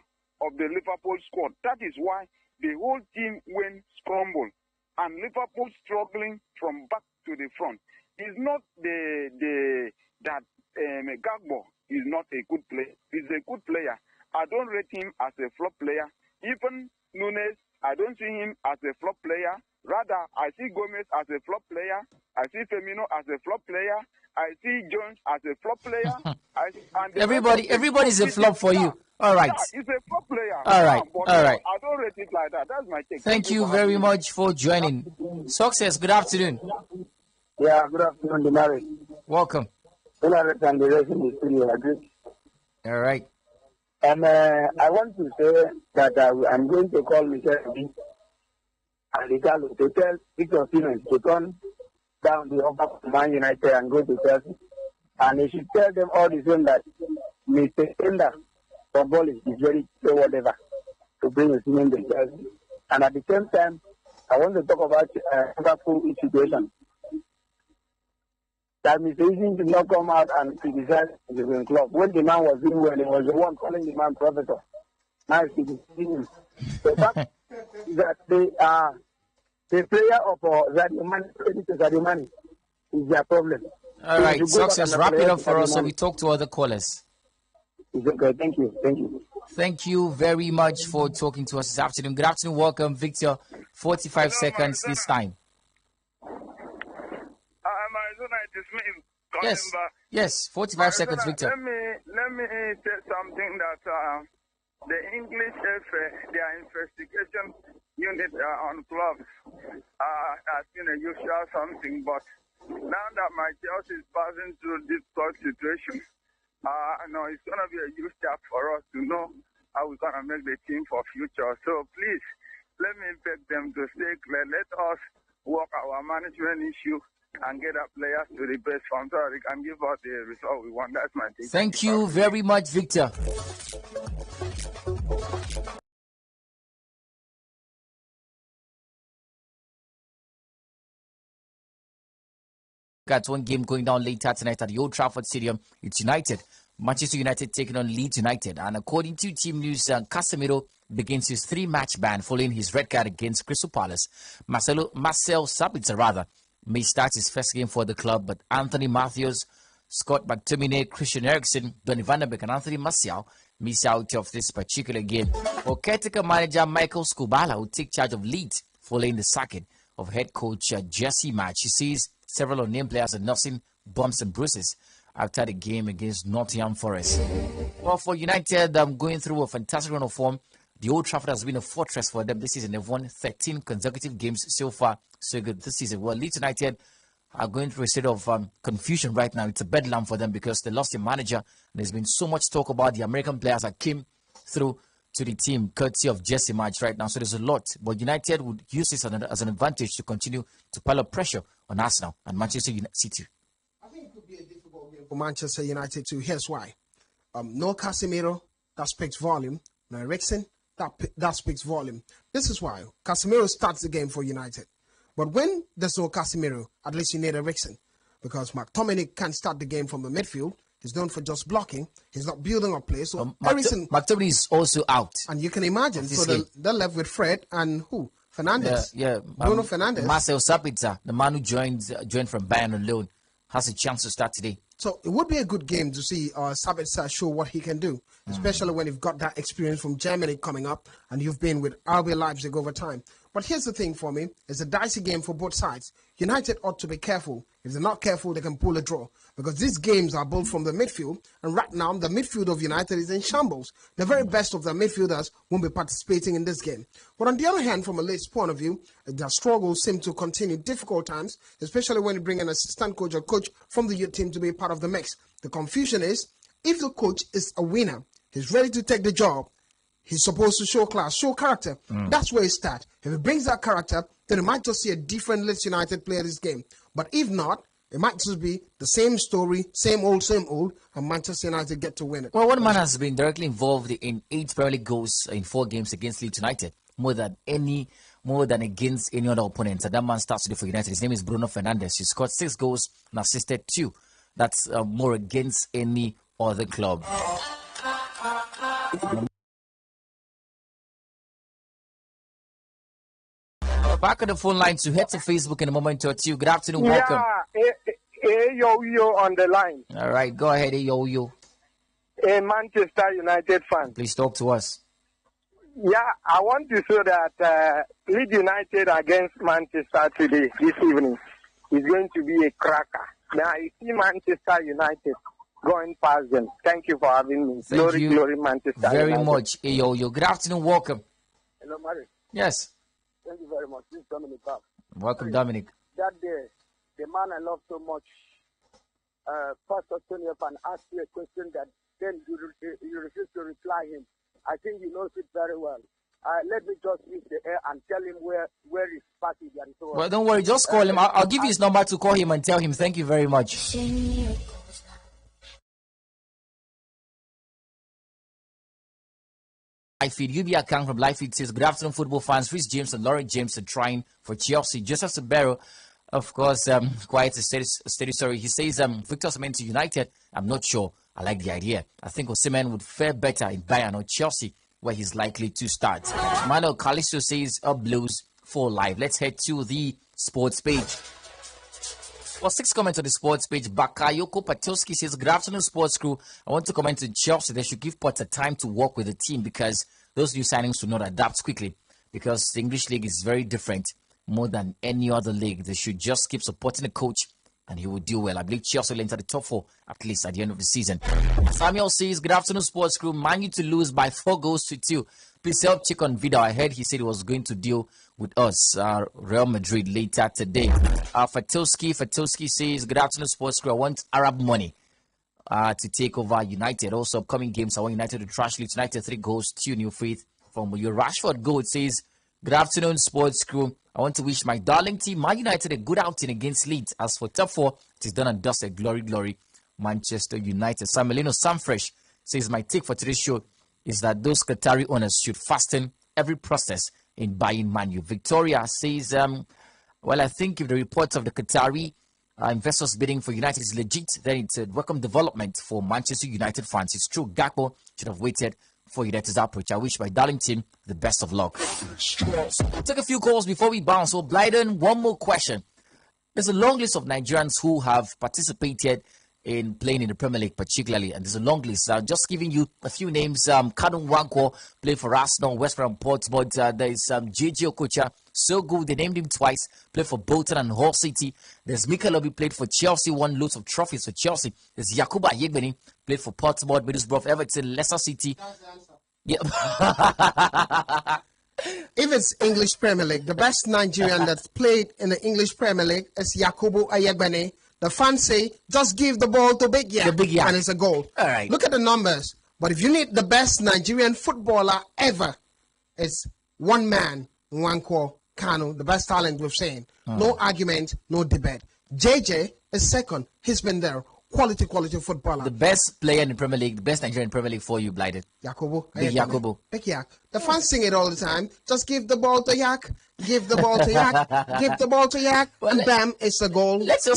Speaker 3: of the Liverpool squad. That is why the whole team went scramble and Liverpool struggling from back to the front. It's not that Gagbo is not a good player. He's a good player. I don't rate him as a flop player. Even Nunes, I don't see him as a flop player. Rather, I see Gomez as a flop player. I see Firmino as a flop player. I see Jones as a flop player.
Speaker 1: Everybody's a flop for you. All right.
Speaker 3: Yeah, he's a flop player.
Speaker 1: All right. All right.
Speaker 3: I don't rate it like that. That's my take.
Speaker 1: Thank you very much for joining. Success. Good afternoon.
Speaker 5: Yeah, good afternoon, Demari.
Speaker 1: Welcome.
Speaker 5: And the rest in the studio, agree.
Speaker 1: All right.
Speaker 5: And I want to say that I'm going to call Michel and Ricardo to tell Victor Osimhen to turn down the offer of Man United and go to Chelsea. And he should tell them all the same that Mr. Tender for ball is very so whatever to bring Osimhen to Chelsea. And at the same time, I want to talk about Liverpool situation. That Mr. Easy did not come out and criticize the club. When the man was doing well, he was the one calling the man professor. Now he's criticizing him. The fact is that the player of Sadio Mane is their problem.
Speaker 1: All right, Success, wrap it up for us so we talk to other callers.
Speaker 5: It's okay, thank you.
Speaker 1: Thank you very much for talking to us this afternoon. Good afternoon, welcome, Victor. 45 seconds this time. Yes, 45 seconds, Victor.
Speaker 3: Let me say something that the English FA, their investigation unit on clubs has been a usual something, but now that my Chelsea is passing through this difficult situation, I know it's going to be a huge step for us to know how we're going to make the team for future. So please, let me beg them to stay clear. Let us work our management issue and get our players to the best form so they can give us the result we want. That's my thing.
Speaker 1: Thank you very much, Victor. Got one game going down later tonight at the Old Trafford Stadium. It's United. Manchester United taking on Leeds United. And according to team news, Casemiro begins his 3-match ban following his red card against Crystal Palace. Marcel Sabitzer, may start his first game for the club, but Anthony Matthews, Scott McTominay, Christian Eriksen, Donny van der Beek, and Anthony Martial miss out of this particular game. For caretaker manager Michael Skubala, who take charge of Leeds following the sacking of head coach Jesse Marsch. He sees several unnamed players are nursing bumps and bruises after the game against Nottingham Forest. Well, for United, going through a fantastic run of form. The Old Trafford has been a fortress for them this season. They've won 13 consecutive games so far. So good this season. Well, Leeds United are going through a state of confusion right now. It's a bedlam for them because they lost their manager. There's been so much talk about the American players that came through to the team, courtesy of Jesse Marsch right now. So there's a lot. But United would use this as an advantage to continue to pile up pressure on Arsenal and Manchester City.
Speaker 2: I think it could be a difficult game for Manchester United too. Here's why. No Casemiro, that speaks volume. No Eriksen, that speaks volume. This is why Casemiro starts the game for United. But when there's no Casemiro, at least you need Eriksen. Because McTominay can't start the game from the midfield. He's known for just blocking. He's not building up play. So Eriksen...
Speaker 1: McTominay is also out.
Speaker 2: And you can imagine. So they're left with Fred and who? Fernandes. Bruno Fernandes.
Speaker 1: Marcel Sabitzer, the man who joined from Bayern on loan, has a chance to start today.
Speaker 2: So it would be a good game to see Sabitzer show what he can do, especially when you've got that experience from Germany coming up and you've been with RB Leipzig over time. But here's the thing for me. It's a dicey game for both sides. United ought to be careful. If they're not careful, they can pull a draw. Because these games are built from the midfield. And right now, the midfield of United is in shambles. The very best of their midfielders won't be participating in this game. But on the other hand, from a Leeds point of view, their struggles seem to continue. Difficult times, especially when you bring an assistant coach or coach from the youth team to be part of the mix. The confusion is, if the coach is a winner, he's ready to take the job, he's supposed to show class, show character. That's where it starts. If he brings that character, then you might just see a different Leeds United play this game. But if not, it might just be the same story, same old, and Manchester United get to win it.
Speaker 1: Well, one man has been directly involved in 8 Premier League goals in 4 games against Leeds United, more than against any other opponent. And that man starts today for United. His name is Bruno Fernandes. He scored 6 goals and assisted 2. That's more against any other club. Back on the phone line to head to Facebook in a moment or two. Good afternoon, welcome.
Speaker 5: Yo on the line.
Speaker 1: All right, go ahead, yo.
Speaker 5: A Manchester United fan.
Speaker 1: Please talk to us.
Speaker 5: Yeah, I want to show that Leeds United against Manchester today, this evening, is going to be a cracker. Now, you see Manchester United going past them. Thank you for having me. Glory, Manchester
Speaker 1: very
Speaker 5: United.
Speaker 1: much, yo. Good afternoon, welcome.
Speaker 5: Hello, Mary.
Speaker 1: Yes.
Speaker 5: Thank you very much. This is Dominic Park.
Speaker 1: Welcome, Dominic.
Speaker 5: That day, the man I love so much, Pastor Tony Fan asked you a question that then you refused to reply him. I think he knows it very well. Let me just use the air and tell him where his party is. And so on.
Speaker 1: Well, don't worry, just call him. I'll give you his number to call him and tell him thank you very much. Lifefeed, UB account from Lifefeed says, good afternoon, football fans. Rhys James and Lauren James are trying for Chelsea. Joseph Sabero, of course, quite a steady story. He says, Victor Osimhen to United. I'm not sure. I like the idea. I think Osimhen would fare better in Bayern or Chelsea, where he's likely to start. Manuel Calisto says, up Blues for live. Let's head to the sports page. Well, 6 comments on the sports page. Bakayoko Patowski says, good afternoon, sports crew. I want to comment to Chelsea. They should give Potter time to work with the team because those new signings will not adapt quickly because the English league is very different more than any other league. They should just keep supporting the coach and he will do well. I believe Chelsea will enter the top 4 at least at the end of the season. Samuel says, good afternoon, sports crew. Man U to lose by 4-2. Please help check on Vidal. I heard he said he was going to deal with us, Real Madrid, later today. Fatowski says, good afternoon, sports crew. I want Arab money to take over United. Also, upcoming games, I want United to trash Leeds United 3-2 new faith from your Rashford goal. It says, good afternoon, sports crew. I want to wish my darling team, Man United, a good outing against Leeds. As for top 4, it is done and dusted. Glory, Manchester United. Samuelino Samfresh says, my take for today's show is that those Qatari owners should fasten every process in buying Man U. Victoria says, well, I think if the reports of the Qatari investors bidding for United is legit, then it's a welcome development for Manchester United fans. It's true, Gakpo should have waited for United's approach. I wish my darling team the best of luck. We'll take a few calls before we bounce. So, Blyden, one more question. There's a long list of Nigerians who have participated in playing in the Premier League particularly, and there's a long list. Just giving you a few names. Kadun Nwankwo played for Arsenal, West Ham, Portsmouth. There's JJ Okocha, so good, they named him twice, played for Bolton and Hull City. There's Mikel Obi, played for Chelsea, won loads of trophies for Chelsea. There's Yakuba Ayegbeni, played for Portsmouth, Middlesbrough, Everton, Leicester City. Yeah.
Speaker 2: If it's English Premier League, the best Nigerian that's played in the English Premier League is Yakubu Ayegbeni. The fans say, just give the ball to Big Yak, and it's a goal.
Speaker 1: All right.
Speaker 2: Look at the numbers. But if you need the best Nigerian footballer ever, it's one man, Nwankwo Kanu, the best talent we've seen. No argument, no debate. JJ is second. He's been there. quality footballer.
Speaker 1: The best player in the Premier League, the best Nigerian Premier League for you, Blighted.
Speaker 2: Yakubu.
Speaker 1: Big Yakubu.
Speaker 2: Big Yak. The fans sing it all the time. Just give the ball to Yak. Give the ball to Yak. Give the ball to Yak. And bam, it's a goal.
Speaker 1: Let's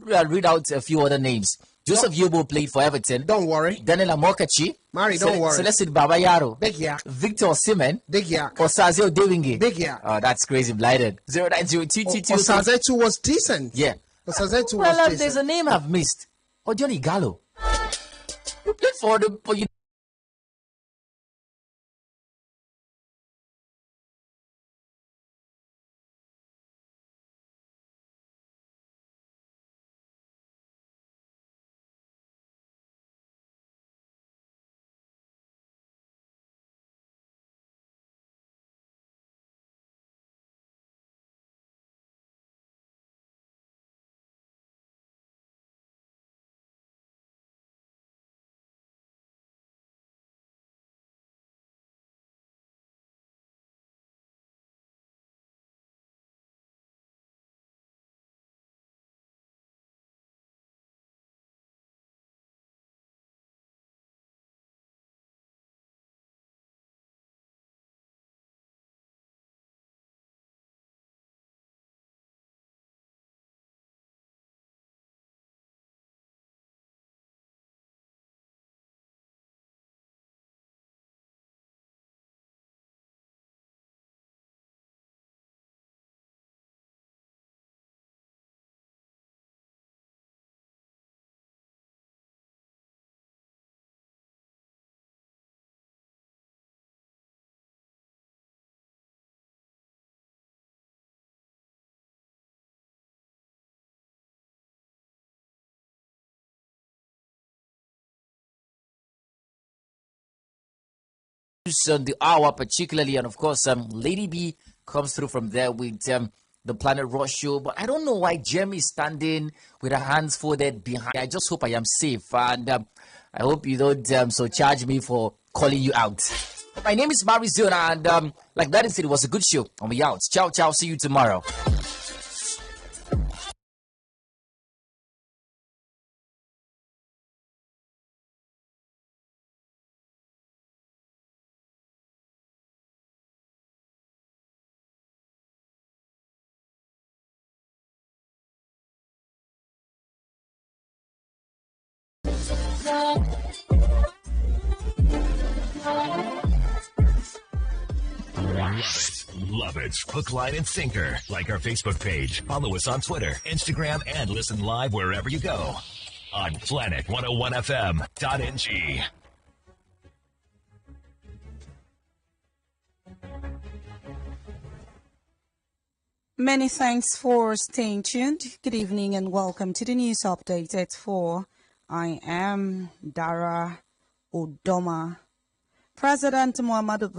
Speaker 1: read out a few other names. Joseph Yobo played for Everton.
Speaker 2: Don't worry.
Speaker 1: Daniel Amokachi.
Speaker 2: Mari, don't worry.
Speaker 1: Celestin Babayaro.
Speaker 2: Big Yak.
Speaker 1: Victor Osimhen.
Speaker 2: Big Yak.
Speaker 1: Osazio Dewingi.
Speaker 2: Big Yak.
Speaker 1: Oh, that's crazy, Blighted. 0902222.
Speaker 2: Osazetu was decent.
Speaker 1: Yeah.
Speaker 2: Osazetu
Speaker 1: Well,
Speaker 2: was
Speaker 1: there's
Speaker 2: decent.
Speaker 1: a name I've missed. Oh, Johnny Gallo. Who played for you. On the hour particularly, and of course Lady B comes through from there with the Planet Rock show. But I don't know why Jeremy is standing with her hands folded behind. I just hope I am safe, and I hope you don't so charge me for calling you out. My name is Mari Zona, and like that said, it was a good show. On the out. Ciao, ciao. See you tomorrow.
Speaker 7: Love it. Hook, line, and sinker. Like our Facebook page. Follow us on Twitter, Instagram, and listen live wherever you go. On planet101fm.ng.
Speaker 8: Many thanks for staying tuned. Good evening and welcome to the news update at 4. I am Dara Odoma. President Muhammadu